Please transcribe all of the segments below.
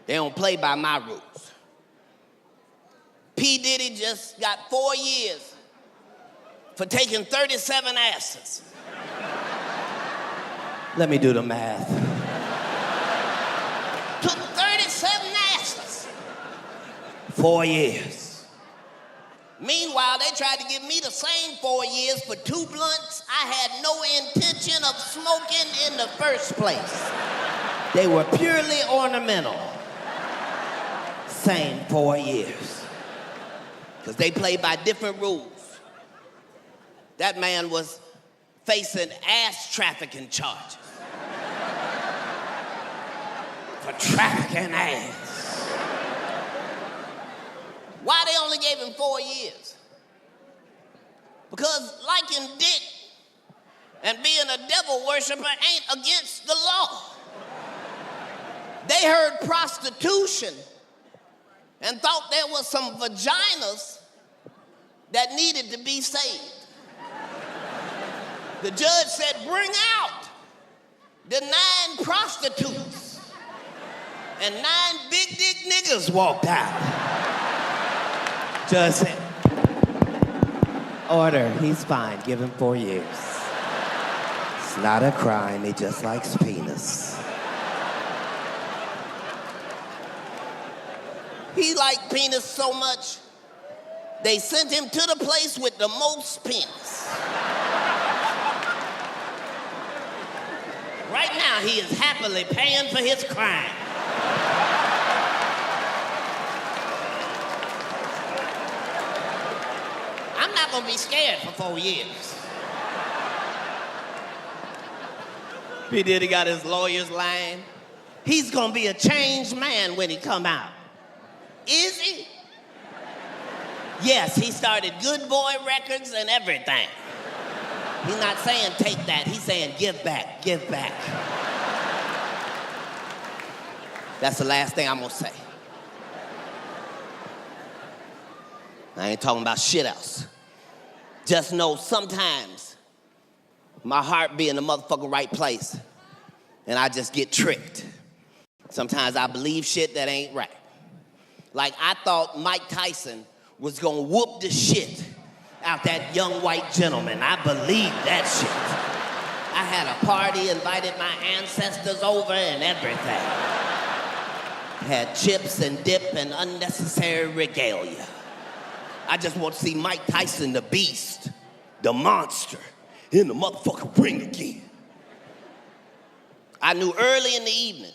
They don't play by my rules. P Diddy just got 4 years for taking 37 asses. Let me do the math. Took 37 asses. 4 years. Meanwhile, they tried to give me the same 4 years for 2 blunts I had no intention of smoking in the first place. They were purely ornamental. Same 4 years. Because they play by different rules. That man was facing ass trafficking charges. For trafficking ass. Why they only gave him 4 years? Because liking dick and being a devil worshiper ain't against the law. They heard prostitution and thought there was some vaginas that needed to be saved. The judge said, bring out the 9 prostitutes. And 9 big dick niggas walked out. Judge said, order, he's fine, give him 4 years. It's not a crime, he just likes penis. He liked penis so much, they sent him to the place with the most penis. Right now, he is happily paying for his crime. I'm not gonna be scared for 4 years. P Diddy got his lawyers lying. He's gonna be a changed man when he come out. Is he? Yes, he started Good Boy Records and everything. He's not saying take that, he's saying give back, give back. That's the last thing I'm gonna say. I ain't talking about shit else. Just know sometimes my heart be in the motherfucking right place and I just get tricked. Sometimes I believe shit that ain't right. Like I thought Mike Tyson was gonna whoop the shit out that young white gentleman. I believed that shit. I had a party, invited my ancestors over and everything. Had chips and dip and unnecessary regalia. I just want to see Mike Tyson, the beast, the monster, in the motherfucking ring again. I knew early in the evening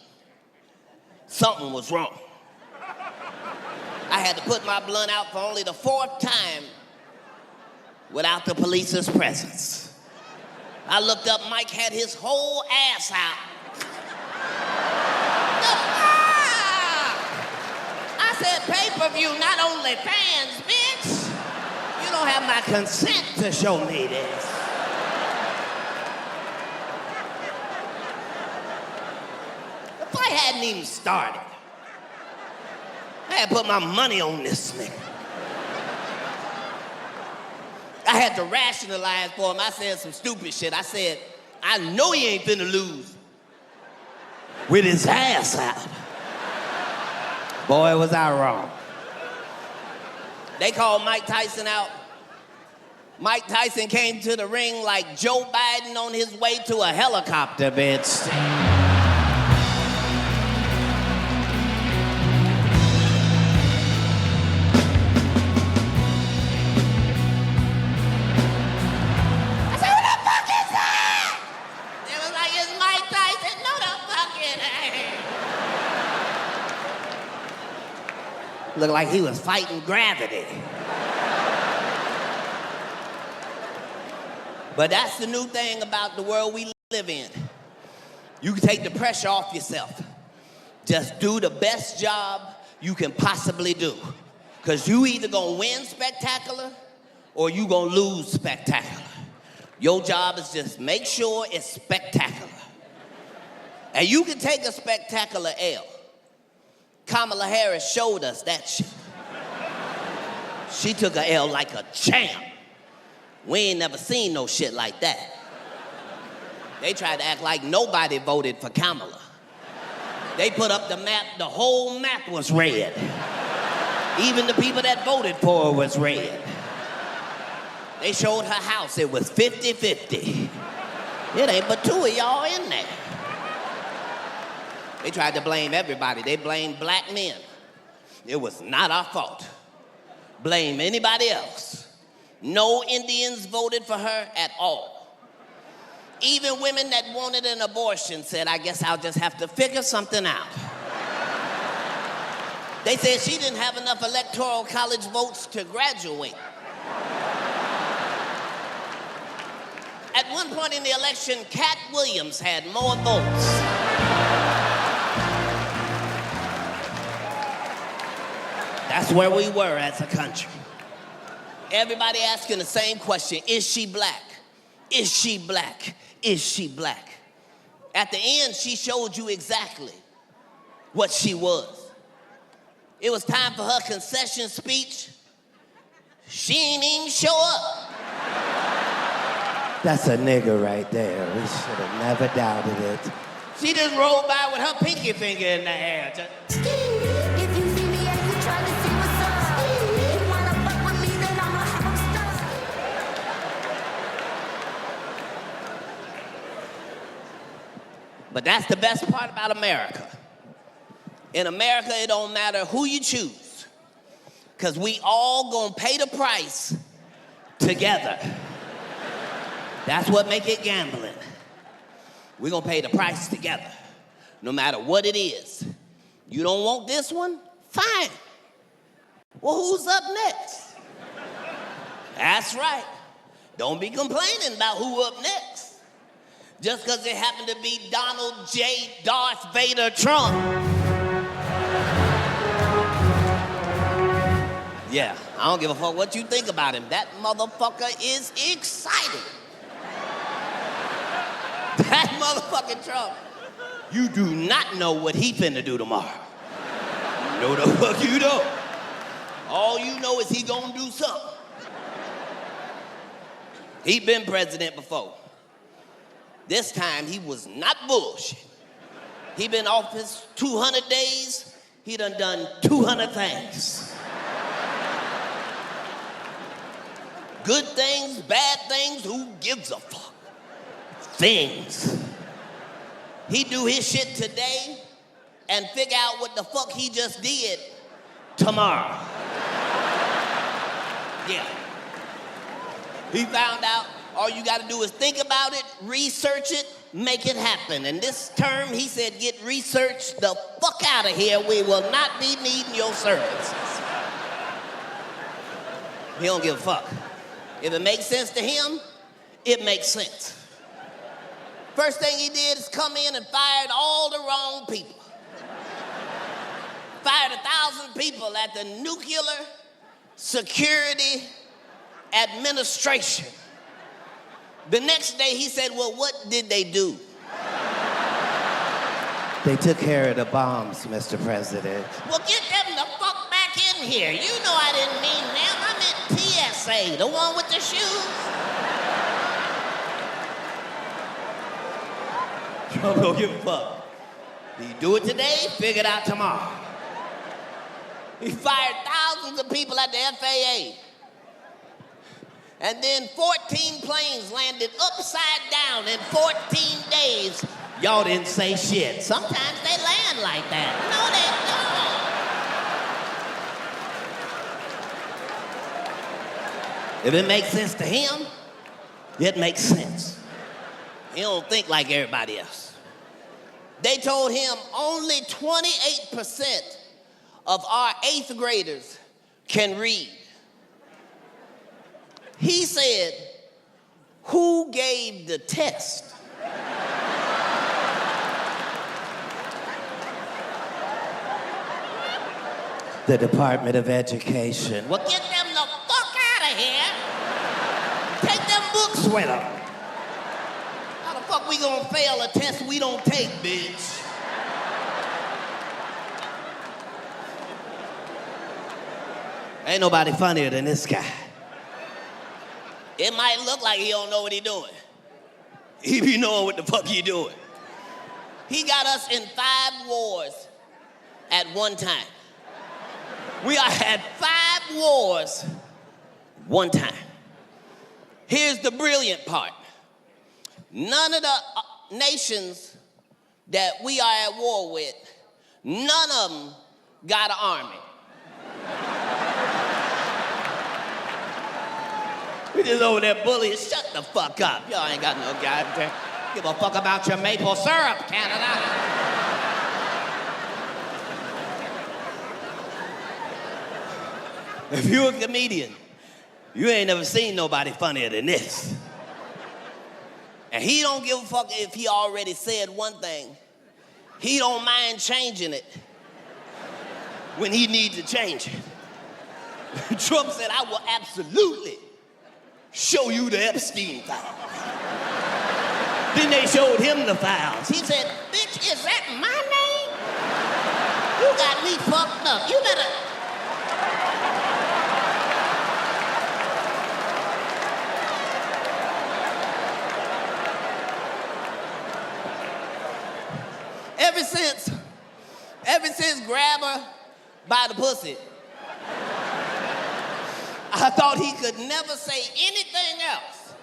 something was wrong. I had to put my blunt out for only the 4th time without the police's presence. I looked up, Mike had his whole ass out. I said, pay-per-view, not only fans, bitch. You don't have my consent to show me this. The fight hadn't even started. I had to put my money on this nigga. I had to rationalize for him. I said some stupid shit. I said, I know he ain't finna lose with his ass out. Boy, was I wrong. They called Mike Tyson out. Mike Tyson came to the ring like Joe Biden on his way to a helicopter, bitch. Looked like he was fighting gravity. But that's the new thing about the world we live in. You can take the pressure off yourself. Just do the best job you can possibly do. Because you either gonna win spectacular or you gonna lose spectacular. Your job is just make sure it's spectacular. And you can take a spectacular L. Kamala Harris showed us that shit. She took a L like a champ. We ain't never seen no shit like that. They tried to act like nobody voted for Kamala. They put up the map, the whole map was red. Even the people that voted for her was red. They showed her house, it was 50-50. It ain't but two of y'all in there. They tried to blame everybody. They blamed black men. It was not our fault. Blame anybody else. No Indians voted for her at all. Even women that wanted an abortion said, I guess I'll just have to figure something out. They said she didn't have enough electoral college votes to graduate. At one point in the election, Katt Williams had more votes. That's where we were as a country. Everybody asking the same question, is she black? Is she black? Is she black? At the end, she showed you exactly what she was. It was time for her concession speech. She ain't even show up. That's a nigger right there. We should have never doubted it. She just rolled by with her pinky finger in the air. If you see me and you try to see what's up, you wanna fuck with me, then I'ma have 'em stuck. But that's the best part about America. In America, it don't matter who you choose, because we all gonna pay the price together. That's what make it gambling. We're gonna pay the price together, no matter what it is. You don't want this one? Fine. Well, who's up next? That's right. Don't be complaining about who up next. Just because it happened to be Donald J. Darth Vader Trump. Yeah, I don't give a fuck what you think about him. That motherfucker is excited. That motherfucking Trump. You do not know what he finna do tomorrow. No the fuck you don't. All you know is he gonna do something. He been president before. This time he was not bullshit. He been office 200 days. He done 200 things. Good things, bad things, who gives a fuck? Things. He do his shit today and figure out what the fuck he just did tomorrow. Yeah. He found out all you gotta do is think about it, research it, make it happen. And this term, he said, get research the fuck out of here. We will not be needing your services. He don't give a fuck. If it makes sense to him, it makes sense. First thing he did is come in and fired all the wrong people. Fired 1,000 people at the Nuclear Security Administration. The next day he said, well, what did they do? They took care of the bombs, Mr. President. Well, get them the fuck back in here. You know I didn't mean them. I meant TSA, the one with the shoes. Trump don't give a fuck. He do it today, figure it out tomorrow. He fired thousands of people at the FAA. And then 14 planes landed upside down in 14 days. Y'all didn't say shit. Sometimes they land like that. No, they don't. If it makes sense to him, it makes sense. He don't think like everybody else. They told him only 28% of our 8th graders can read. He said, who gave the test? The Department of Education. Well, get them the fuck out of here. Take them books with them. How the fuck we gonna fail a test we don't take, bitch? Ain't nobody funnier than this guy. It might look like he don't know what he doing. He be knowing what the fuck he doing. He got us in 5 wars at one time. We are had 5 wars one time. Here's the brilliant part. None of the nations that we are at war with, none of them got an army. We just over there bullying. Shut the fuck up. Y'all ain't got no goddamn. Give a fuck about your maple syrup, Canada. If you're a comedian, you ain't never seen nobody funnier than this. And he don't give a fuck if he already said one thing. He don't mind changing it when he needs to change it. Trump said, I will absolutely show you the Epstein files. Then they showed him the files. He said, bitch, is that my name? You got me fucked up. You better... Ever since grab her by the pussy, I thought he could never say anything else.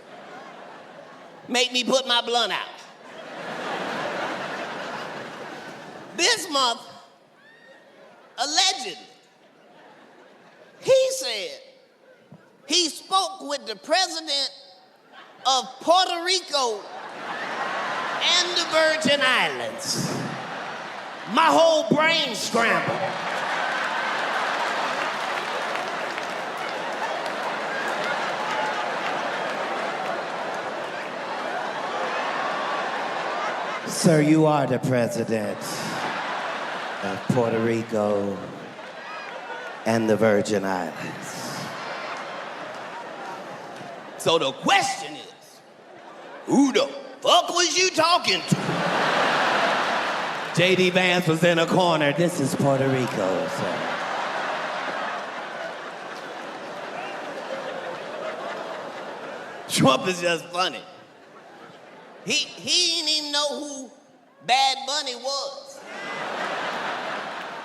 Make me put my blunt out. This month, allegedly, he said he spoke with the President of Puerto Rico and the Virgin Islands. My whole brain scrambled. Sir, you are the President of Puerto Rico and the Virgin Islands. So the question is, who the fuck was you talking to? J.D. Vance was in a corner. This is Puerto Rico, sir. Trump is just funny. He didn't even know who Bad Bunny was.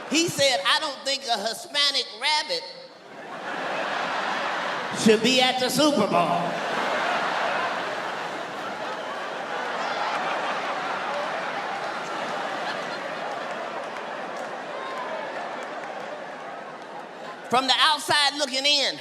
He said, I don't think a Hispanic rabbit should be at the Super Bowl. From the outside looking in,